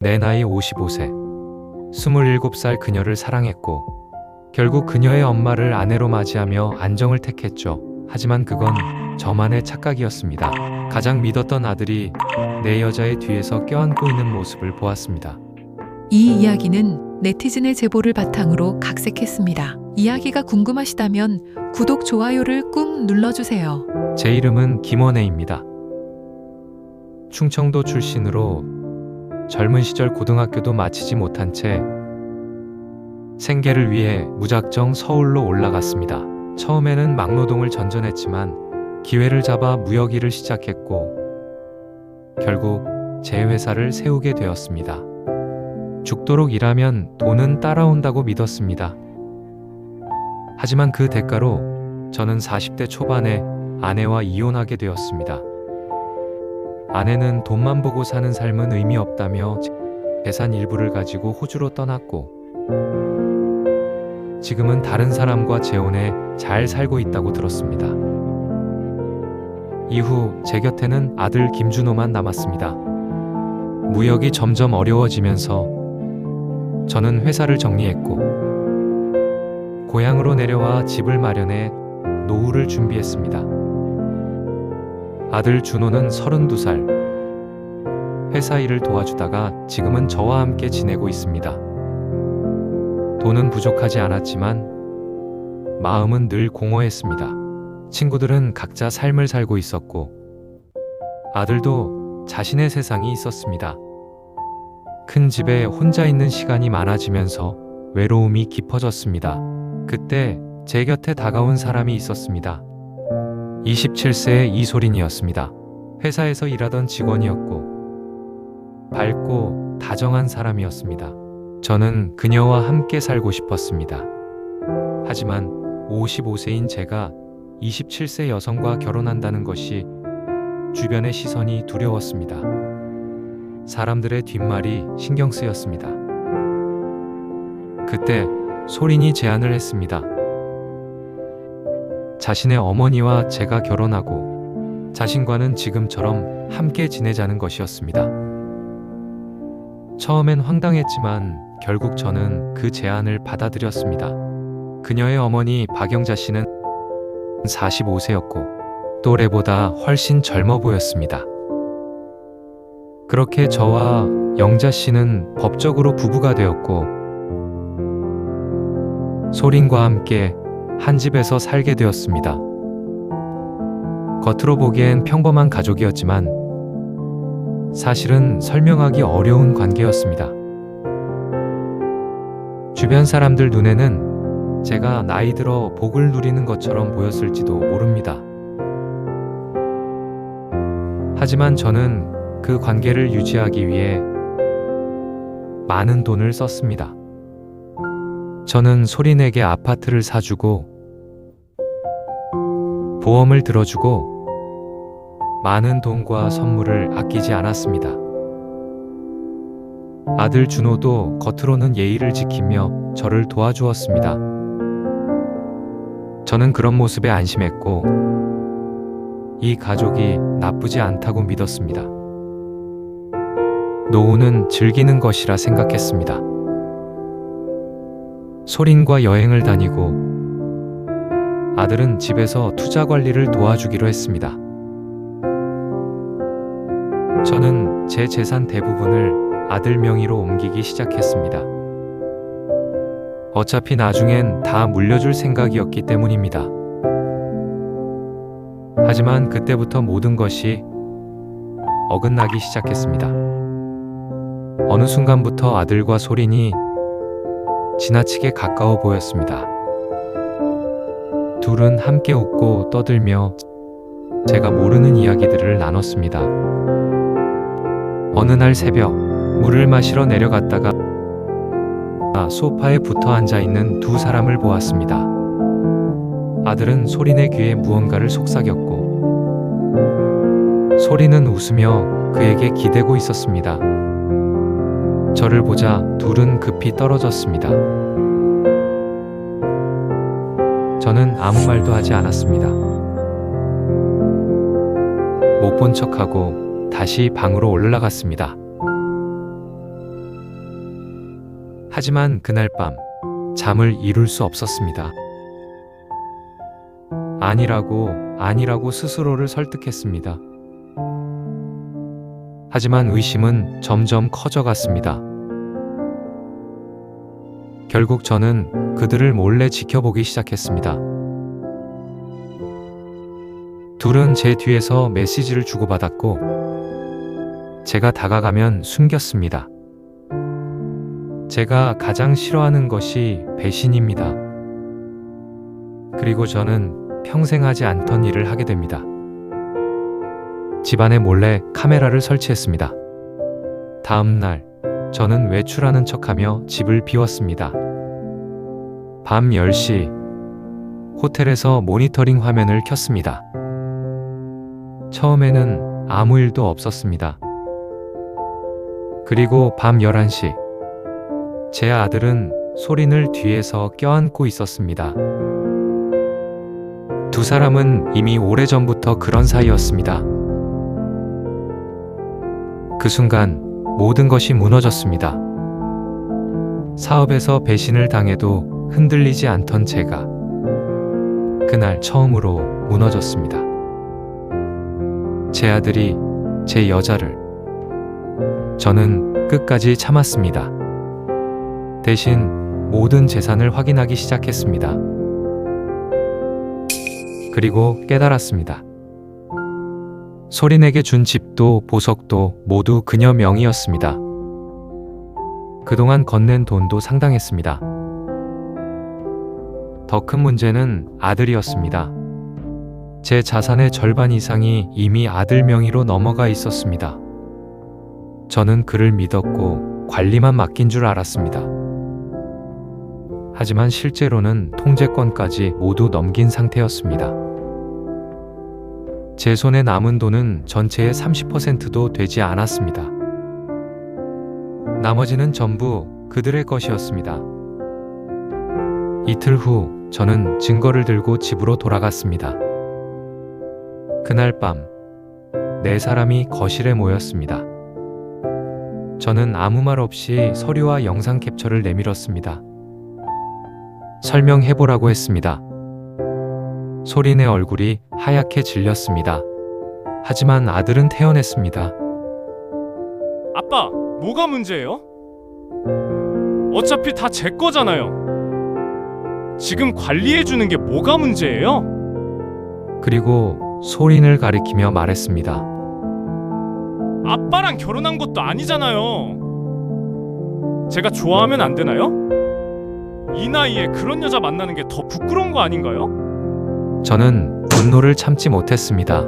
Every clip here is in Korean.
내 나이 55세. 27살 그녀를 사랑했고 결국 그녀의 엄마를 아내로 맞이하며 안정을 택했죠. 하지만 그건 저만의 착각이었습니다. 가장 믿었던 아들이 내 여자의 뒤에서 껴안고 있는 모습을 보았습니다. 이 이야기는 네티즌의 제보를 바탕으로 각색했습니다. 이야기가 궁금하시다면 구독, 좋아요를 꾹 눌러주세요. 제 이름은 김원혜입니다. 충청도 출신으로 젊은 시절 고등학교도 마치지 못한 채 생계를 위해 무작정 서울로 올라갔습니다. 처음에는 막노동을 전전했지만 기회를 잡아 무역 일을 시작했고 결국 제 회사를 세우게 되었습니다. 죽도록 일하면 돈은 따라온다고 믿었습니다. 하지만 그 대가로 저는 40대 초반에 아내와 이혼하게 되었습니다. 아내는 돈만 보고 사는 삶은 의미 없다며 재산 일부를 가지고 호주로 떠났고 지금은 다른 사람과 재혼해 잘 살고 있다고 들었습니다. 이후 제 곁에는 아들 김준호만 남았습니다. 무역이 점점 어려워지면서 저는 회사를 정리했고 고향으로 내려와 집을 마련해 노후를 준비했습니다. 아들 준호는 32살. 회사 일을 도와주다가 지금은 저와 함께 지내고 있습니다. 돈은 부족하지 않았지만 마음은 늘 공허했습니다. 친구들은 각자 삶을 살고 있었고 아들도 자신의 세상이 있었습니다. 큰 집에 혼자 있는 시간이 많아지면서 외로움이 깊어졌습니다. 그때 제 곁에 다가온 사람이 있었습니다. 27세의 이소린이었습니다. 회사에서 일하던 직원이었고 밝고 다정한 사람이었습니다. 저는 그녀와 함께 살고 싶었습니다. 하지만 55세인 제가 27세 여성과 결혼한다는 것이 주변의 시선이 두려웠습니다. 사람들의 뒷말이 신경 쓰였습니다. 그때 소린이 제안을 했습니다. 자신의 어머니와 제가 결혼하고 자신과는 지금처럼 함께 지내자는 것이었습니다. 처음엔 황당했지만 결국 저는 그 제안을 받아들였습니다. 그녀의 어머니 박영자 씨는 45세였고 또래보다 훨씬 젊어 보였습니다. 그렇게 저와 영자 씨는 법적으로 부부가 되었고 소린과 함께 한 집에서 살게 되었습니다. 겉으로 보기엔 평범한 가족이었지만 사실은 설명하기 어려운 관계였습니다. 주변 사람들 눈에는 제가 나이 들어 복을 누리는 것처럼 보였을지도 모릅니다. 하지만 저는 그 관계를 유지하기 위해 많은 돈을 썼습니다. 저는 소린에게 아파트를 사주고 보험을 들어주고 많은 돈과 선물을 아끼지 않았습니다. 아들 준호도 겉으로는 예의를 지키며 저를 도와주었습니다. 저는 그런 모습에 안심했고 이 가족이 나쁘지 않다고 믿었습니다. 노후는 즐기는 것이라 생각했습니다. 소린과 여행을 다니고 아들은 집에서 투자 관리를 도와주기로 했습니다. 저는 제 재산 대부분을 아들 명의로 옮기기 시작했습니다. 어차피 나중엔 다 물려줄 생각이었기 때문입니다. 하지만 그때부터 모든 것이 어긋나기 시작했습니다. 어느 순간부터 아들과 소린이 지나치게 가까워 보였습니다. 둘은 함께 웃고 떠들며 제가 모르는 이야기들을 나눴습니다. 어느 날 새벽 물을 마시러 내려갔다가 소파에 붙어 앉아 있는 두 사람을 보았습니다. 아들은 소린의 귀에 무언가를 속삭였고 소린은 웃으며 그에게 기대고 있었습니다. 저를 보자 둘은 급히 떨어졌습니다. 저는 아무 말도 하지 않았습니다. 못 본 척하고 다시 방으로 올라갔습니다. 하지만 그날 밤 잠을 이룰 수 없었습니다. 아니라고 스스로를 설득했습니다. 하지만 의심은 점점 커져갔습니다. 결국 저는 그들을 몰래 지켜보기 시작했습니다. 둘은 제 뒤에서 메시지를 주고받았고, 제가 다가가면 숨겼습니다. 제가 가장 싫어하는 것이 배신입니다. 그리고 저는 평생 하지 않던 일을 하게 됩니다. 집안에 몰래 카메라를 설치했습니다. 다음 날, 저는 외출하는 척하며 집을 비웠습니다. 밤 10시, 호텔에서 모니터링 화면을 켰습니다. 처음에는 아무 일도 없었습니다. 그리고 밤 11시, 제 아들은 소린을 뒤에서 껴안고 있었습니다. 두 사람은 이미 오래전부터 그런 사이였습니다. 그 순간 모든 것이 무너졌습니다. 사업에서 배신을 당해도 흔들리지 않던 제가 그날 처음으로 무너졌습니다. 제 아들이 제 여자를. 저는 끝까지 참았습니다. 대신 모든 재산을 확인하기 시작했습니다. 그리고 깨달았습니다. 소린에게 준 집도 보석도 모두 그녀 명의였습니다. 그동안 건넨 돈도 상당했습니다. 더 큰 문제는 아들이었습니다. 제 자산의 절반 이상이 이미 아들 명의로 넘어가 있었습니다. 저는 그를 믿었고 관리만 맡긴 줄 알았습니다. 하지만 실제로는 통제권까지 모두 넘긴 상태였습니다. 제 손에 남은 돈은 전체의 30%도 되지 않았습니다. 나머지는 전부 그들의 것이었습니다. 이틀 후 저는 증거를 들고 집으로 돌아갔습니다. 그날 밤, 네 사람이 거실에 모였습니다. 저는 아무 말 없이 서류와 영상 캡처를 내밀었습니다. 설명해보라고 했습니다. 소린의 얼굴이 하얗게 질렸습니다. 하지만 아들은 태어냈습니다. 아빠, 뭐가 문제예요? 어차피 다 제 거잖아요. 지금 관리해주는 게 뭐가 문제예요? 그리고 소린을 가리키며 말했습니다. 아빠랑 결혼한 것도 아니잖아요. 제가 좋아하면 안 되나요? 이 나이에 그런 여자 만나는 게 더 부끄러운 거 아닌가요? 저는 분노를 참지 못했습니다.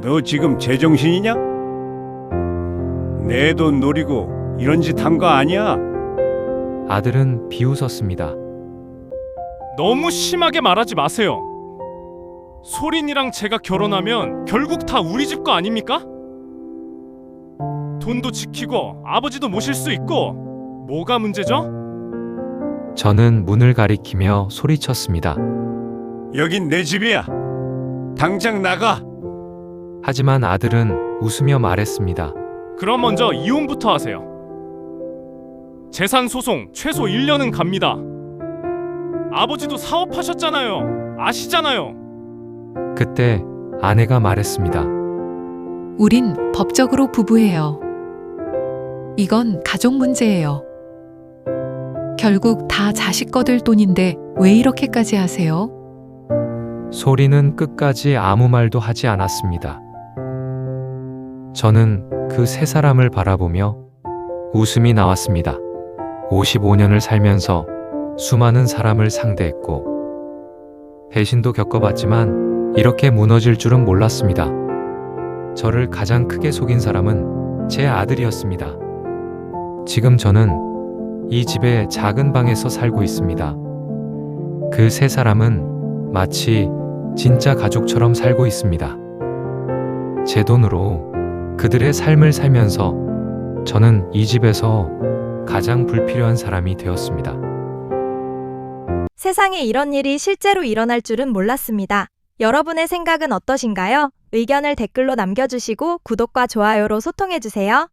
너 지금 제정신이냐? 내 돈 노리고 이런 짓 한 거 아니야? 아들은 비웃었습니다. 너무 심하게 말하지 마세요. 소린이랑 제가 결혼하면 결국 다 우리 집 거 아닙니까? 돈도 지키고 아버지도 모실 수 있고 뭐가 문제죠? 저는 문을 가리키며 소리쳤습니다. 여긴 내 집이야. 당장 나가. 하지만 아들은 웃으며 말했습니다. 그럼 먼저 이혼부터 하세요. 재산 소송 최소 1년은 갑니다. 아버지도 사업하셨잖아요. 아시잖아요. 그때 아내가 말했습니다. 우린 법적으로 부부예요. 이건 가족 문제예요. 결국 다 자식 거들 돈인데 왜 이렇게까지 하세요? 소리는 끝까지 아무 말도 하지 않았습니다. 저는 그 세 사람을 바라보며 웃음이 나왔습니다. 55년을 살면서 수많은 사람을 상대했고 배신도 겪어봤지만 이렇게 무너질 줄은 몰랐습니다. 저를 가장 크게 속인 사람은 제 아들이었습니다. 지금 저는 이 집의 작은 방에서 살고 있습니다. 그 세 사람은 마치 진짜 가족처럼 살고 있습니다. 제 돈으로 그들의 삶을 살면서 저는 이 집에서 가장 불필요한 사람이 되었습니다. 세상에 이런 일이 실제로 일어날 줄은 몰랐습니다. 여러분의 생각은 어떠신가요? 의견을 댓글로 남겨주시고 구독과 좋아요로 소통해주세요.